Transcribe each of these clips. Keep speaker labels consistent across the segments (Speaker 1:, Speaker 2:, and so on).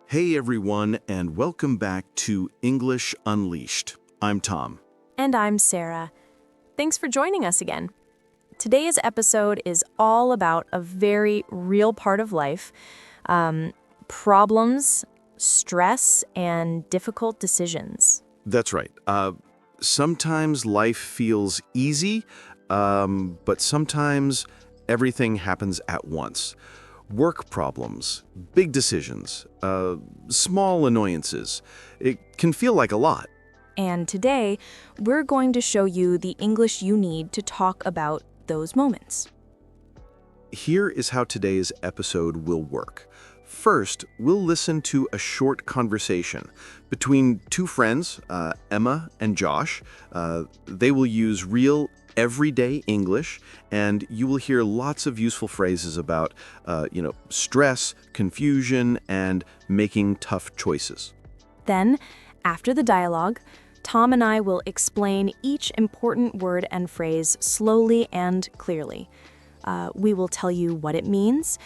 Speaker 1: Hey everyone, and welcome back to English Unleashed. I'm Tom.
Speaker 2: And I'm Sarah. Thanks for joining us again. Today's episode is all about a very real part of life, problems, stress, and difficult decisions.
Speaker 1: That's right. Sometimes life feels easy, but sometimes everything happens at once. Work problems, big decisions, small annoyances. It can feel like a lot.
Speaker 2: And today, we're going to show you the English you need to talk about those moments.
Speaker 1: Here is how today's episode will work. First, we'll listen to a short conversation between two friends, Emma and Josh. They will use real, everyday English, and you will hear lots of useful phrases about, stress, confusion, and making tough choices.
Speaker 2: Then, after the dialogue, Tom and I will explain each important word and phrase slowly and clearly. We will tell you what it means,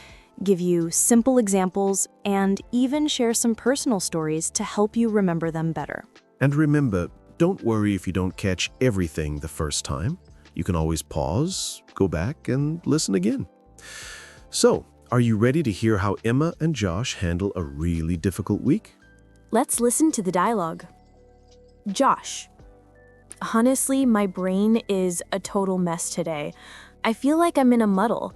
Speaker 2: give you simple examples, and even share some personal stories to help you remember them better.
Speaker 3: And remember, don't worry if you don't catch everything the first time. You can always pause, go back, and listen again. So, are you ready to hear how Emma and Josh handle a really difficult week?
Speaker 2: Let's listen to the dialogue. Josh. Honestly, my brain is a total mess today. I feel like I'm in a muddle.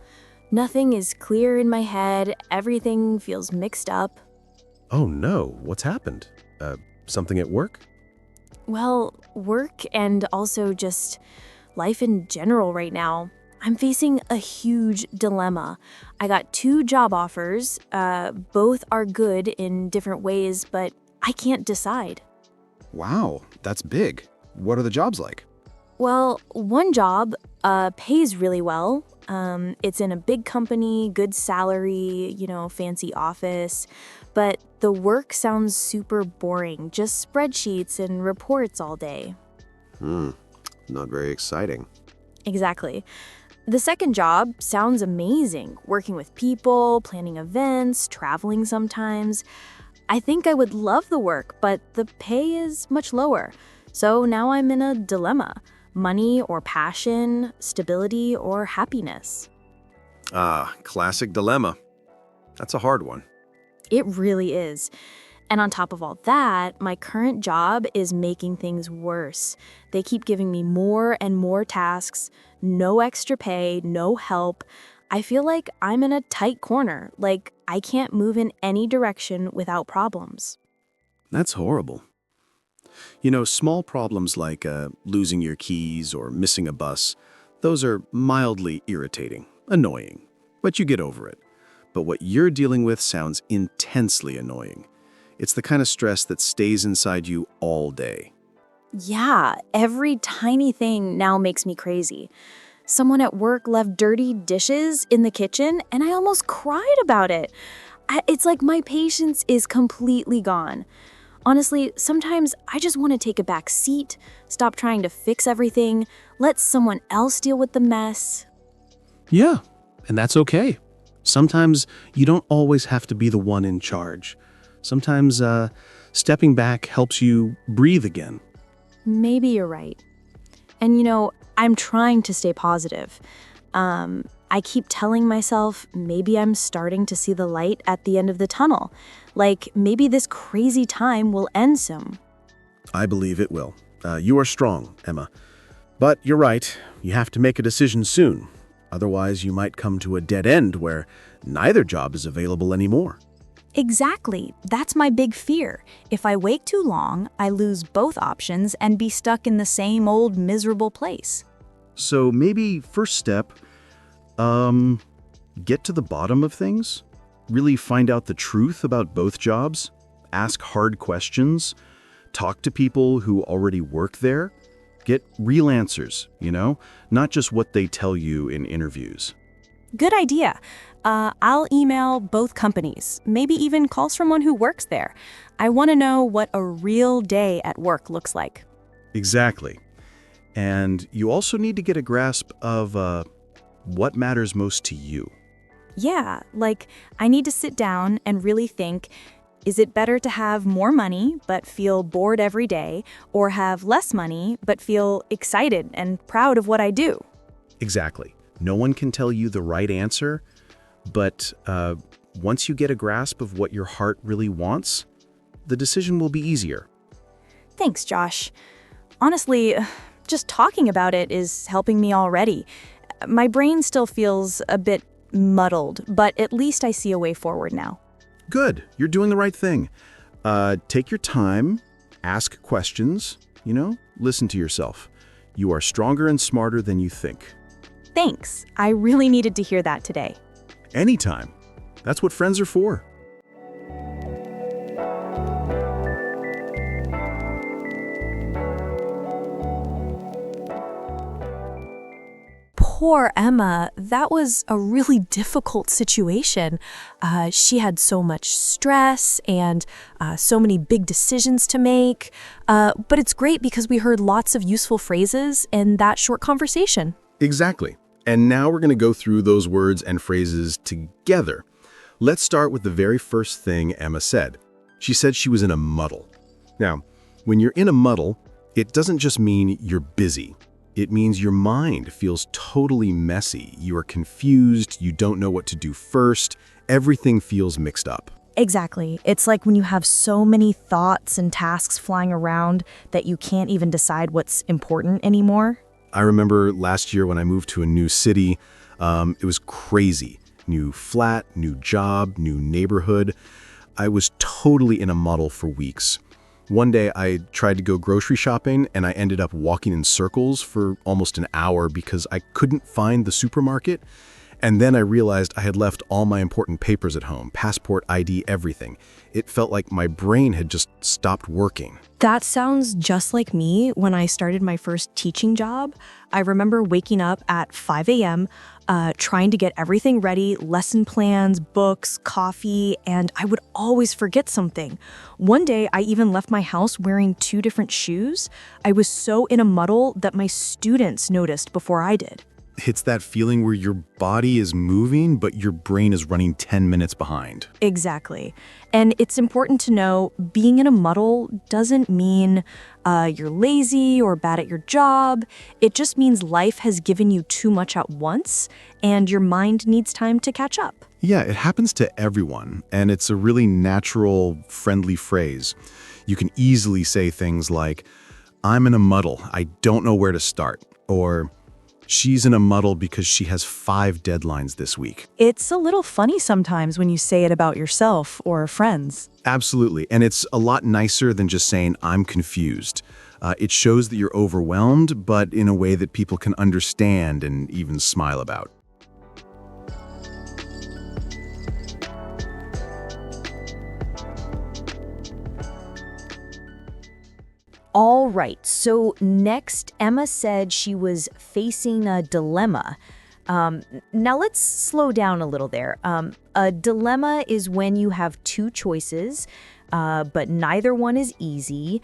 Speaker 2: Nothing is clear in my head. Everything feels mixed up.
Speaker 3: Oh no, what's happened? Something at work?
Speaker 2: Well, work and also just life in general right now. I'm facing a huge dilemma. I got 2 job offers. Both are good in different ways, but I can't decide.
Speaker 4: Wow, that's big. What are the jobs like?
Speaker 2: Well, one job pays really well. It's in a big company, good salary, fancy office. But the work sounds super boring, just spreadsheets and reports all day.
Speaker 4: Not very exciting.
Speaker 2: Exactly. The second job sounds amazing, working with people, planning events, traveling sometimes. I think I would love the work, but the pay is much lower. So now I'm in a dilemma. Money or passion, stability or happiness.
Speaker 1: Classic dilemma. That's a hard one.
Speaker 2: It really is. And on top of all that, my current job is making things worse. They keep giving me more and more tasks, no extra pay, no help. I feel like I'm in a tight corner, like I can't move in any direction without problems.
Speaker 4: That's horrible. Small problems like losing your keys or missing a bus, those are mildly irritating, annoying, but you get over it. But what you're dealing with sounds intensely annoying. It's the kind of stress that stays inside you all day.
Speaker 2: Yeah, every tiny thing now makes me crazy. Someone at work left dirty dishes in the kitchen, and I almost cried about it. It's like my patience is completely gone. Honestly, sometimes I just want to take a back seat, stop trying to fix everything, let someone else deal with the mess.
Speaker 3: Yeah, and that's okay. Sometimes you don't always have to be the one in charge. Sometimes stepping back helps you breathe again.
Speaker 2: Maybe you're right. And I'm trying to stay positive. I keep telling myself maybe I'm starting to see the light at the end of the tunnel. Like maybe this crazy time will end soon.
Speaker 3: I believe it will. You are strong, Emma. But you're right, you have to make a decision soon. Otherwise, you might come to a dead end where neither job is available anymore.
Speaker 5: Exactly. That's my big fear. If I wait too long, I lose both options and be stuck in the same old miserable place.
Speaker 4: So maybe first step, get to the bottom of things. Really find out the truth about both jobs. Ask hard questions. Talk to people who already work there. Get real answers, not just what they tell you in interviews.
Speaker 5: Good idea. I'll email both companies, maybe even call someone who works there. I want to know what a real day at work looks like.
Speaker 4: Exactly. And you also need to get a grasp of what matters most to you.
Speaker 5: Yeah, like I need to sit down and really think, Is it better to have more money but feel bored every day, or have less money but feel excited and proud of what I do?
Speaker 4: Exactly. No one can tell you the right answer, but once you get a grasp of what your heart really wants, the decision will be easier.
Speaker 5: Thanks, Josh. Honestly, just talking about it is helping me already. My brain still feels a bit muddled, but at least I see a way forward now.
Speaker 4: Good. You're doing the right thing. Take your time, ask questions, listen to yourself. You are stronger and smarter than you think.
Speaker 5: Thanks. I really needed to hear that today.
Speaker 4: Anytime. That's what friends are for.
Speaker 5: Poor Emma, that was a really difficult situation. She had so much stress and so many big decisions to make. But it's great because we heard lots of useful phrases in that short conversation.
Speaker 4: Exactly. And now we're going to go through those words and phrases together. Let's start with the very first thing Emma said. She said she was in a muddle. Now, when you're in a muddle, it doesn't just mean you're busy. It means your mind feels totally messy. You are confused, you don't know what to do first, everything feels mixed up.
Speaker 5: Exactly. It's like when you have so many thoughts and tasks flying around that you can't even decide what's important anymore.
Speaker 4: I remember last year when I moved to a new city, it was crazy. New flat, new job, new neighborhood. I was totally in a muddle for weeks. One day I tried to go grocery shopping and I ended up walking in circles for almost an hour because I couldn't find the supermarket. And then I realized I had left all my important papers at home, passport, ID, everything. It felt like my brain had just stopped working.
Speaker 5: That sounds just like me when I started my first teaching job. I remember waking up at 5 a.m., trying to get everything ready, lesson plans, books, coffee, and I would always forget something. One day, I even left my house wearing 2 different shoes. I was so in a muddle that my students noticed before I did.
Speaker 4: It's that feeling where your body is moving, but your brain is running 10 minutes behind.
Speaker 5: Exactly. And it's important to know being in a muddle doesn't mean you're lazy or bad at your job. It just means life has given you too much at once and your mind needs time to catch up.
Speaker 4: Yeah, it happens to everyone, and it's a really natural, friendly phrase. You can easily say things like, I'm in a muddle, I don't know where to start, or she's in a muddle because she has 5 deadlines this week.
Speaker 5: It's a little funny sometimes when you say it about yourself or friends.
Speaker 4: Absolutely, and it's a lot nicer than just saying, I'm confused. It shows that you're overwhelmed, but in a way that people can understand and even smile about.
Speaker 2: All right, so next, Emma said she was facing a dilemma. Now let's slow down a little there. A dilemma is when you have 2 choices, but neither one is easy.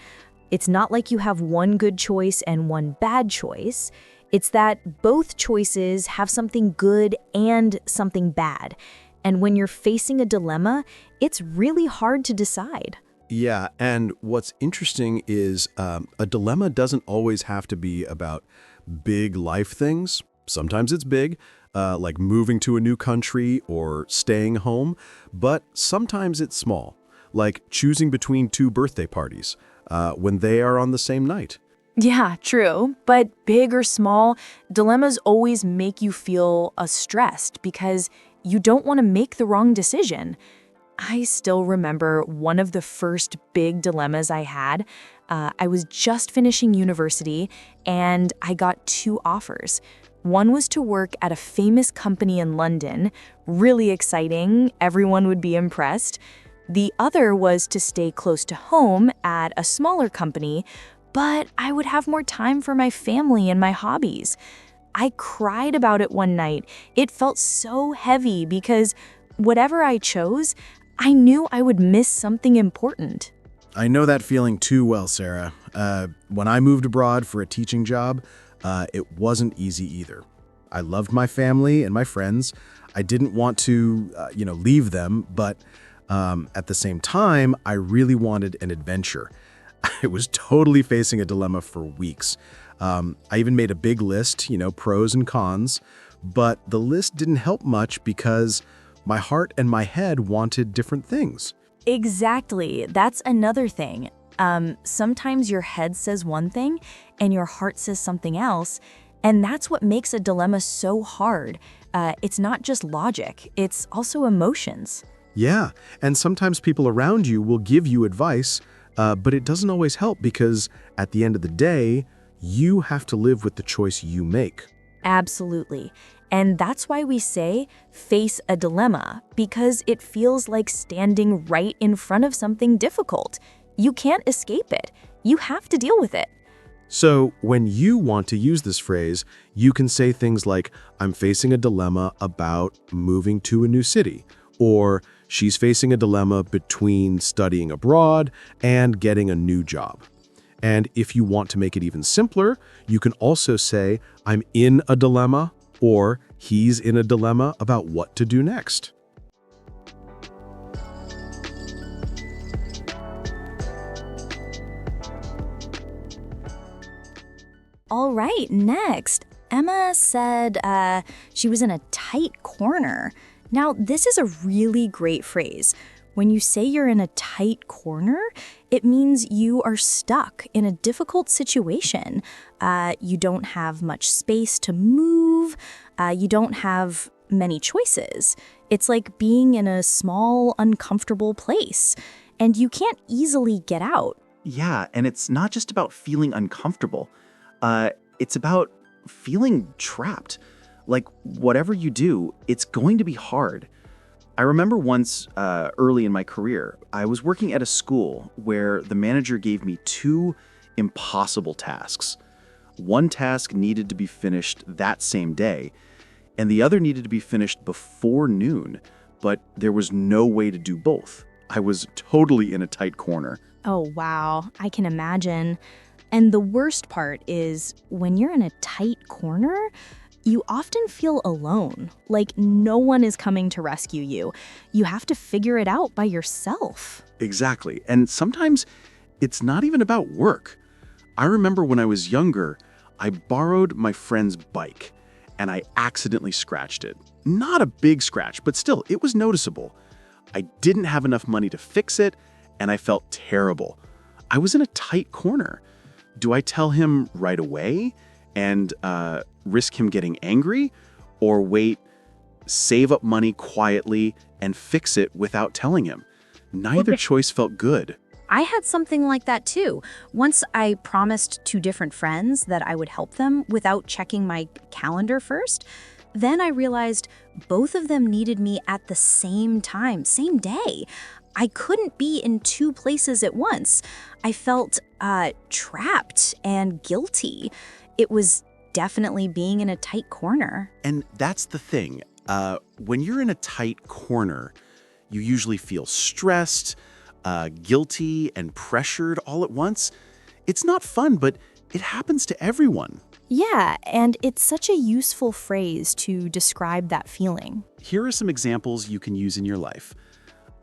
Speaker 2: It's not like you have one good choice and one bad choice. It's that both choices have something good and something bad. And when you're facing a dilemma, it's really hard to decide.
Speaker 4: Yeah, and what's interesting is a dilemma doesn't always have to be about big life things. Sometimes it's big, like moving to a new country or staying home, but sometimes it's small, like choosing between 2 birthday parties when they are on the same night.
Speaker 5: Yeah, true. But big or small, dilemmas always make you feel stressed because you don't want to make the wrong decision. I still remember one of the first big dilemmas I had. I was just finishing university and I got 2 offers. One was to work at a famous company in London, really exciting, everyone would be impressed. The other was to stay close to home at a smaller company, but I would have more time for my family and my hobbies. I cried about it one night. It felt so heavy because whatever I chose, I knew I would miss something important.
Speaker 4: I know that feeling too well, Sarah. When I moved abroad for a teaching job, it wasn't easy either. I loved my family and my friends. I didn't want to, leave them, but
Speaker 3: At the same time, I really wanted an adventure. I was totally facing a dilemma for weeks. I even made a big list, pros and cons, but the list didn't help much because my heart and my head wanted different things.
Speaker 5: Exactly. That's another thing. Sometimes your head says one thing and your heart says something else, and that's what makes a dilemma so hard. It's not just logic, it's also emotions.
Speaker 3: Yeah, and sometimes people around you will give you advice, but it doesn't always help because at the end of the day, you have to live with the choice you make.
Speaker 5: Absolutely. And that's why we say face a dilemma, because it feels like standing right in front of something difficult. You can't escape it. You have to deal with it.
Speaker 3: So when you want to use this phrase, you can say things like, I'm facing a dilemma about moving to a new city, or she's facing a dilemma between studying abroad and getting a new job. And if you want to make it even simpler, you can also say, I'm in a dilemma, or he's in a dilemma about what to do next.
Speaker 2: All right, next. Emma said she was in a tight corner. Now, this is a really great phrase. When you say you're in a tight corner, it means you are stuck in a difficult situation. You don't have much space to move. You don't have many choices. It's like being in a small, uncomfortable place, and you can't easily get out.
Speaker 6: Yeah, and it's not just about feeling uncomfortable. It's about feeling trapped. Like, whatever you do, it's going to be hard. I remember once early in my career, I was working at a school where the manager gave me 2 impossible tasks. One task needed to be finished that same day, and the other needed to be finished before noon, but there was no way to do both. I was totally in a tight corner.
Speaker 2: Oh, wow. I can imagine. And the worst part is when you're in a tight corner, you often feel alone, like no one is coming to rescue you. You have to figure it out by yourself.
Speaker 6: Exactly. And sometimes it's not even about work. I remember when I was younger, I borrowed my friend's bike and I accidentally scratched it. Not a big scratch, but still, it was noticeable. I didn't have enough money to fix it and I felt terrible. I was in a tight corner. Do I tell him right away and risk him getting angry, or wait, save up money quietly and fix it without telling him? Neither choice felt good.
Speaker 7: I had something like that too. Once I promised 2 different friends that I would help them without checking my calendar first. Then I realized both of them needed me at the same time, same day. I couldn't be in 2 places at once. I felt trapped and guilty. It was definitely being in a tight corner.
Speaker 6: And that's the thing. When you're in a tight corner, you usually feel stressed, guilty, and pressured all at once. It's not fun, but it happens to everyone.
Speaker 2: Yeah, and it's such a useful phrase to describe that feeling.
Speaker 6: Here are some examples you can use in your life.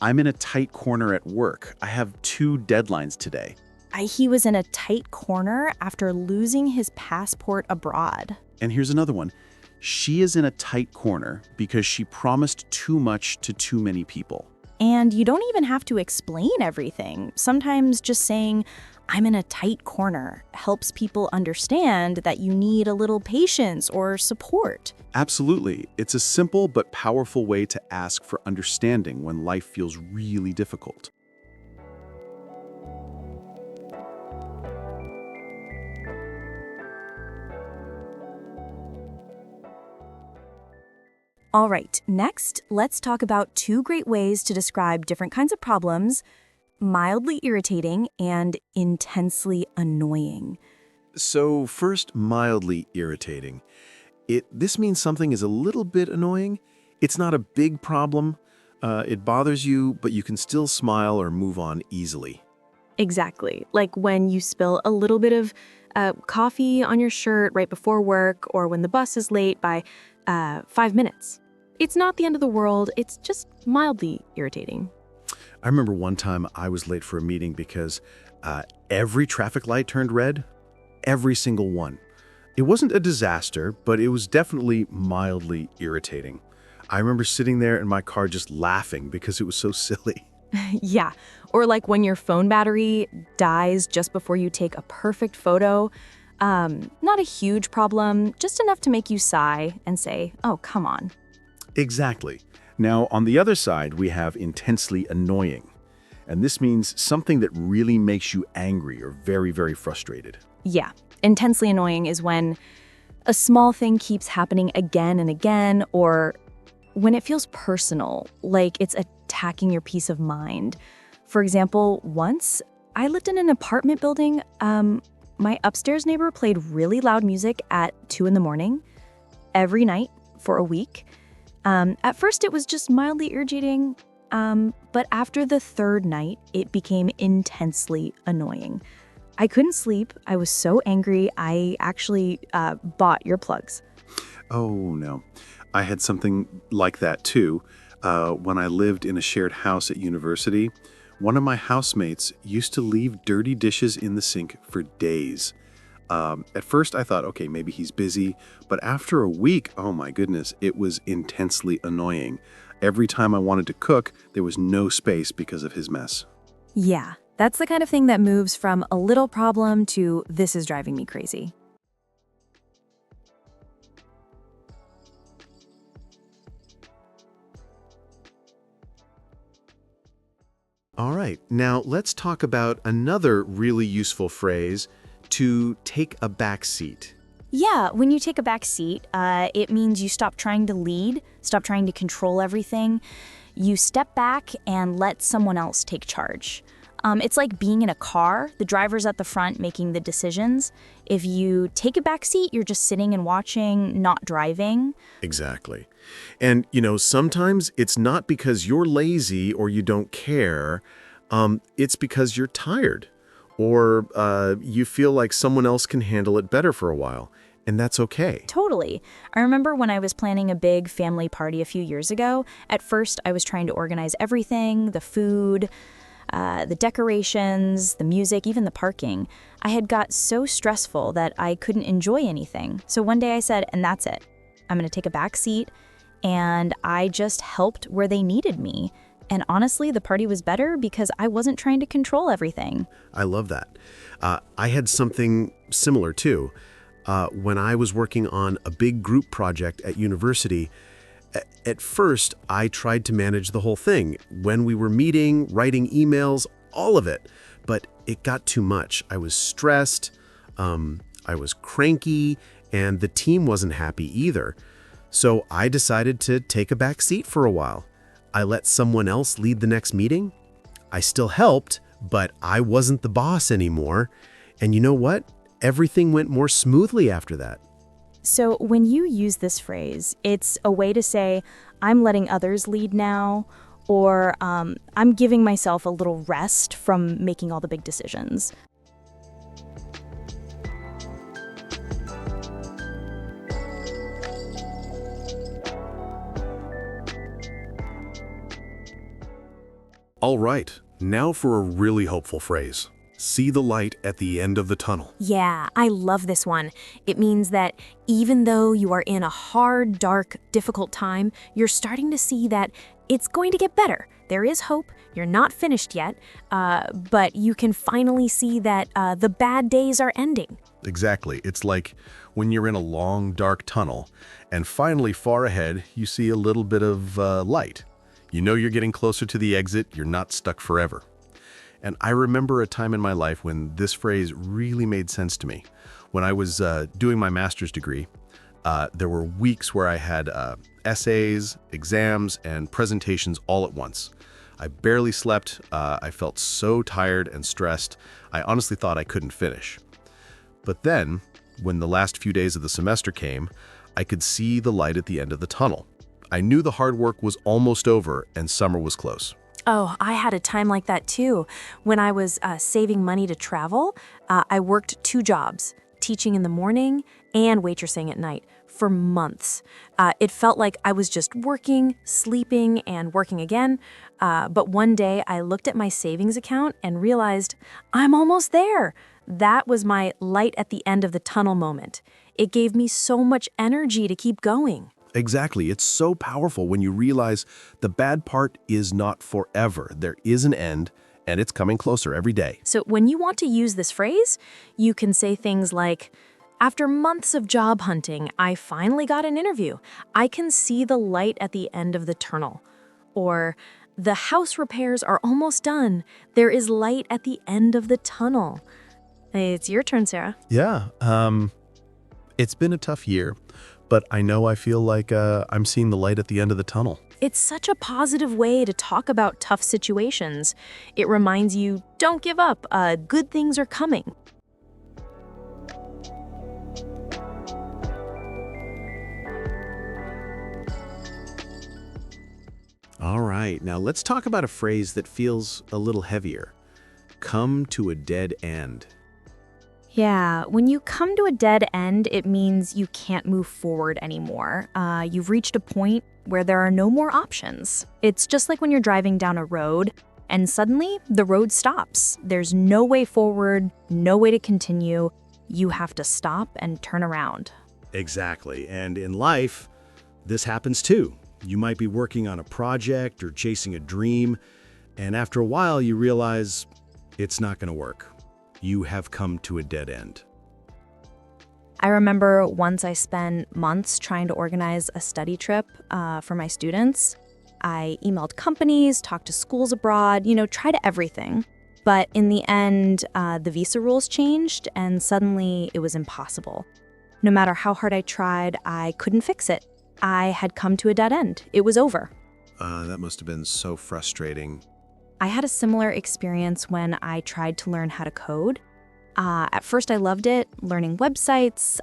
Speaker 6: I'm in a tight corner at work. I have 2 deadlines today.
Speaker 2: He was in a tight corner after losing his passport abroad.
Speaker 6: And here's another one. She is in a tight corner because she promised too much to too many people.
Speaker 2: And you don't even have to explain everything. Sometimes just saying, I'm in a tight corner, helps people understand that you need a little patience or support.
Speaker 6: Absolutely. It's a simple but powerful way to ask for understanding when life feels really difficult.
Speaker 2: All right, next, let's talk about 2 great ways to describe different kinds of problems: mildly irritating and intensely annoying.
Speaker 3: So first, mildly irritating. This means something is a little bit annoying. It's not a big problem. It bothers you, but you can still smile or move on easily.
Speaker 2: Exactly. Like when you spill a little bit of coffee on your shirt right before work, or when the bus is late by 5 minutes. It's not the end of the world. It's just mildly irritating.
Speaker 3: I remember one time I was late for a meeting because every traffic light turned red, every single one. It wasn't a disaster, but it was definitely mildly irritating. I remember sitting there in my car just laughing because it was so silly.
Speaker 5: Yeah, or like when your phone battery dies just before you take a perfect photo. Not a huge problem, just enough to make you sigh and say, oh, come on.
Speaker 6: Exactly. Now, on the other side, we have intensely annoying. And this means something that really makes you angry or very, very frustrated.
Speaker 5: Yeah, intensely annoying is when a small thing keeps happening again and again, or when it feels personal, like it's attacking your peace of mind. For example, once I lived in an apartment building. My upstairs neighbor played really loud music at 2 a.m. every night for a week. At first, it was just mildly irritating, but after the third night, it became intensely annoying. I couldn't sleep. I was so angry, I actually bought earplugs.
Speaker 6: Oh, no. I had something like that, too. When I lived in a shared house at university, one of my housemates used to leave dirty dishes in the sink for days. At first, I thought, okay, maybe he's busy. But after a week, oh my goodness, it was intensely annoying. Every time I wanted to cook, there was no space because of his mess.
Speaker 5: Yeah, that's the kind of thing that moves from a little problem to this is driving me crazy.
Speaker 3: All right, now let's talk about another really useful phrase, to take a back seat.
Speaker 2: Yeah, when you take a back seat, it means you stop trying to lead, stop trying to control everything. You step back and let someone else take charge. It's like being in a car. The driver's at the front making the decisions. If you take a back seat, you're just sitting and watching, not driving.
Speaker 3: Exactly. And, sometimes it's not because you're lazy or you don't care. It's because you're tired or you feel like someone else can handle it better for a while. And that's okay.
Speaker 2: Totally. I remember when I was planning a big family party a few years ago. At first, I was trying to organize everything, the food, the decorations, the music, even the parking. I had got so stressful that I couldn't enjoy anything. So one day I said, and that's it. I'm going to take a back seat, and I just helped where they needed me. And honestly, the party was better because I wasn't trying to control everything.
Speaker 3: I love that. I had something similar too. When I was working on a big group project at university, at first, I tried to manage the whole thing. When we were meeting, writing emails, all of it. But it got too much. I was stressed, I was cranky, and the team wasn't happy either. So I decided to take a back seat for a while. I let someone else lead the next meeting. I still helped, but I wasn't the boss anymore. And you know what? Everything went more smoothly after that.
Speaker 2: So when you use this phrase, it's a way to say, I'm letting others lead now, or I'm giving myself a little rest from making all the big decisions.
Speaker 3: All right, now for a really hopeful phrase. See the light at the end of the tunnel.
Speaker 5: Yeah, I love this one. It means that even though you are in a hard, dark, difficult time, you're starting to see that it's going to get better. There is hope. You're not finished yet, but you can finally see that the bad days are ending.
Speaker 3: Exactly. It's like when you're in a long, dark tunnel, and finally far ahead, you see a little bit of light. You know you're getting closer to the exit. You're not stuck forever. And I remember a time in my life when this phrase really made sense to me. When I was doing my master's degree, there were weeks where I had essays, exams, and presentations all at once. I barely slept. I felt so tired and stressed. I honestly thought I couldn't finish. But then, when the last few days of the semester came, I could see the light at the end of the tunnel. I knew the hard work was almost over and summer was close.
Speaker 5: Oh, I had a time like that too. When I was saving money to travel, I worked 2 jobs, teaching in the morning and waitressing at night. for months. It felt like I was just working, sleeping, and working again. But one day I looked at my savings account and realized I'm almost there. That was my light at the end of the tunnel moment. It gave me so much energy to keep going.
Speaker 3: Exactly. It's so powerful when you realize the bad part is not forever. There is an end, and it's coming closer every day.
Speaker 5: So when you want to use this phrase, you can say things like, after months of job hunting, I finally got an interview. I can see the light at the end of the tunnel. Or, the house repairs are almost done. There is light at the end of the tunnel. It's your turn, Sarah.
Speaker 3: Yeah. It's been a tough year, but I feel like I'm seeing the light at the end of the tunnel.
Speaker 5: It's such a positive way to talk about tough situations. It reminds you, don't give up. Good things are coming.
Speaker 1: All right, now let's talk about a phrase that feels a little heavier. Come to a dead end.
Speaker 2: Yeah, when you come to a dead end, it means you can't move forward anymore. You've reached a point where there are no more options. It's just like when you're driving down a road and suddenly the road stops. There's no way forward, no way to continue. You have to stop and turn around.
Speaker 1: Exactly, and in life, this happens too. You might be working on a project or chasing a dream, and after a while you realize it's not going to work. You have come to a dead end.
Speaker 2: I remember once I spent months trying to organize a study trip for my students. I emailed companies, talked to schools abroad, tried everything. But in the end, the visa rules changed and suddenly it was impossible. No matter how hard I tried, I couldn't fix it. I had come to a dead end. It was over.
Speaker 1: That must have been so frustrating.
Speaker 2: I had a similar experience when I tried to learn how to code. At first, I loved it, learning websites,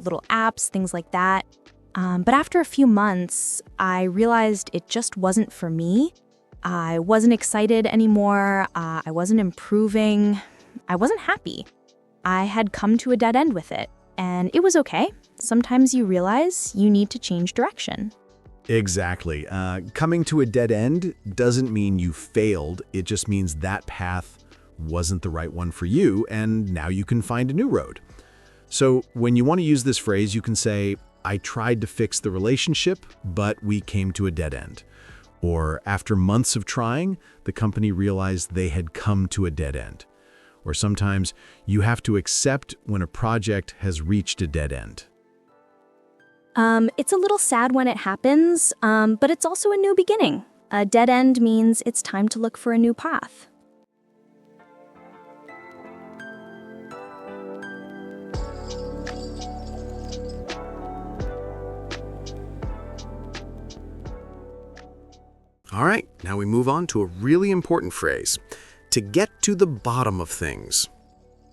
Speaker 2: little apps, things like that. But after a few months, I realized it just wasn't for me. I wasn't excited anymore. I wasn't improving. I wasn't happy. I had come to a dead end with it, and it was okay. Sometimes you realize you need to change direction.
Speaker 1: Exactly. Coming to a dead end doesn't mean you failed. It just means that path wasn't the right one for you, and now you can find a new road. So when you want to use this phrase, you can say, I tried to fix the relationship, but we came to a dead end. Or after months of trying, the company realized they had come to a dead end. Or sometimes you have to accept when a project has reached a dead end.
Speaker 2: It's a little sad when it happens, but it's also a new beginning. A dead end means it's time to look for a new path.
Speaker 1: All right, now we move on to a really important phrase. To get to the bottom of things.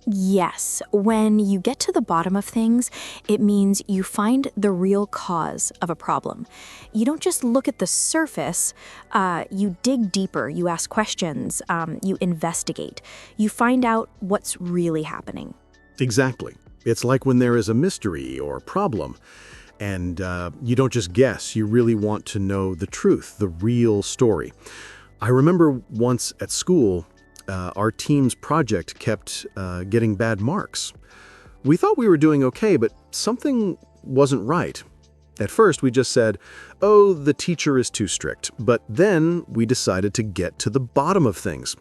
Speaker 2: Yes, when you get to the bottom of things, it means you find the real cause of a problem. You don't just look at the surface, you dig deeper, you ask questions, you investigate. You find out what's really happening.
Speaker 1: Exactly. It's like when there is a mystery or problem, and you don't just guess, you really want to know the truth, the real story. I remember once at school, our team's project kept getting bad marks. We thought we were doing okay, but something wasn't right. At first, we just said, oh, the teacher is too strict. But then we decided to get to the bottom of things.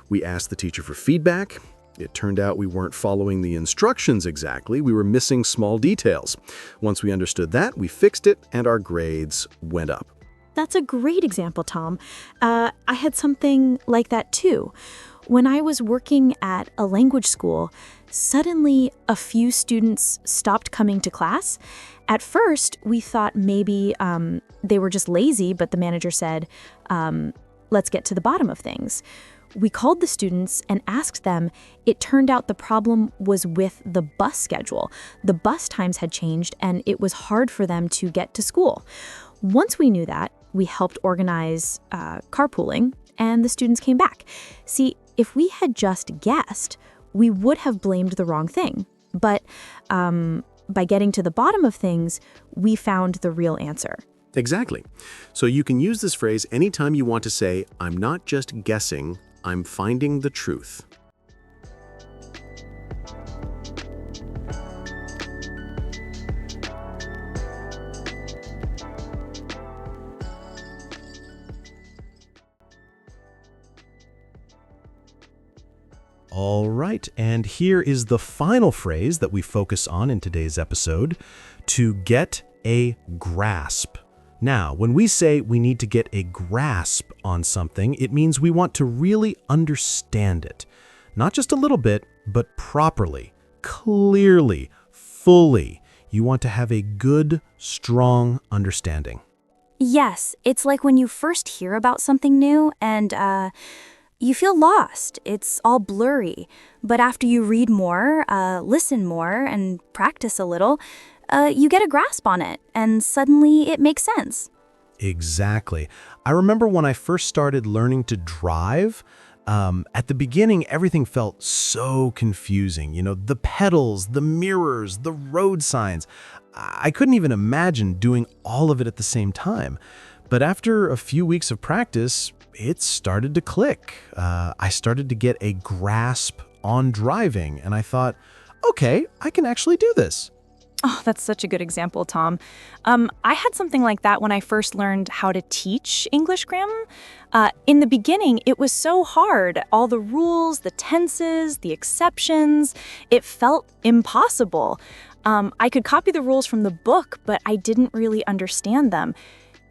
Speaker 1: We asked the teacher for feedback. It turned out we weren't following the instructions exactly. We were missing small details. Once we understood that, we fixed it, and our grades went up.
Speaker 2: That's a great example, Tom. I had something like that too. When I was working at a language school, suddenly a few students stopped coming to class. At first, we thought maybe they were just lazy, but the manager said, let's get to the bottom of things. We called the students and asked them. It turned out the problem was with the bus schedule. The bus times had changed and it was hard for them to get to school. Once we knew that, we helped organize carpooling, and the students came back. See, if we had just guessed, we would have blamed the wrong thing. But by getting to the bottom of things, we found the real answer.
Speaker 4: Exactly. So you can use this phrase anytime you want to say, I'm not just guessing, I'm finding the truth.
Speaker 3: All right, and here is the final phrase that we focus on in today's episode, to get a grasp. Now, when we say we need to get a grasp on something, it means we want to really understand it. Not just a little bit, but properly, clearly, fully. You want to have a good, strong understanding.
Speaker 2: Yes, it's like when you first hear about something new and, you feel lost. It's all blurry. But after you read more, listen more, and practice a little, you get a grasp on it, and suddenly it makes sense.
Speaker 3: Exactly. I remember when I first started learning to drive, at the beginning, everything felt so confusing. You know, the pedals, the mirrors, the road signs. I couldn't even imagine doing all of it at the same time. But after a few weeks of practice, it started to click. I started to get a grasp on driving, and I thought, okay, I can actually do this.
Speaker 5: Oh, that's such a good example, Tom. I had something like that when I first learned how to teach English grammar. In the beginning, it was so hard. All the rules, the tenses, the exceptions, it felt impossible. I could copy the rules from the book, but I didn't really understand them.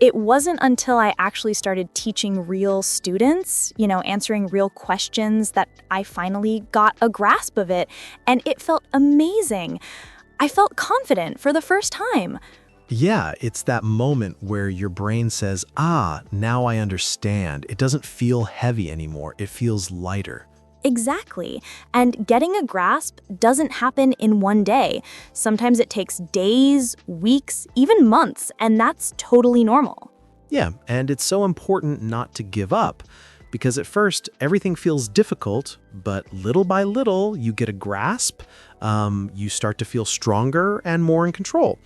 Speaker 5: It wasn't until I actually started teaching real students, answering real questions, that I finally got a grasp of it, and it felt amazing. I felt confident for the first time.
Speaker 3: Yeah, it's that moment where your brain says, now I understand. It doesn't feel heavy anymore. It feels lighter.
Speaker 2: Exactly. And getting a grasp doesn't happen in one day. Sometimes it takes days, weeks, even months, and that's totally normal.
Speaker 3: Yeah, and it's so important not to give up, because at first everything feels difficult, but little by little you get a grasp, you start to feel stronger and more in control.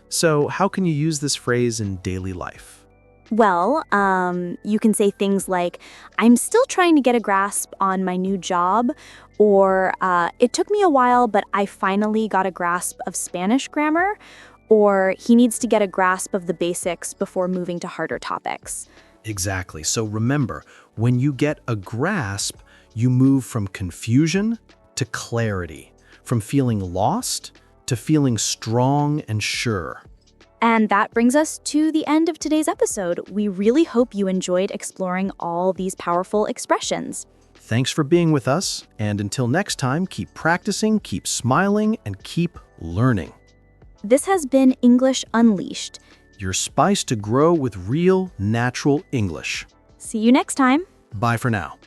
Speaker 3: So how can you use this phrase in daily life?
Speaker 2: Well, you can say things like, I'm still trying to get a grasp on my new job, or it took me a while, but I finally got a grasp of Spanish grammar, or he needs to get a grasp of the basics before moving to harder topics.
Speaker 3: Exactly. So remember, when you get a grasp, you move from confusion to clarity, from feeling lost to feeling strong and sure.
Speaker 2: And that brings us to the end of today's episode. We really hope you enjoyed exploring all these powerful expressions.
Speaker 3: Thanks for being with us, and until next time, keep practicing, keep smiling, and keep learning.
Speaker 2: This has been English Unleashed.
Speaker 3: Your spice to grow with real, natural English.
Speaker 2: See you next time.
Speaker 3: Bye for now.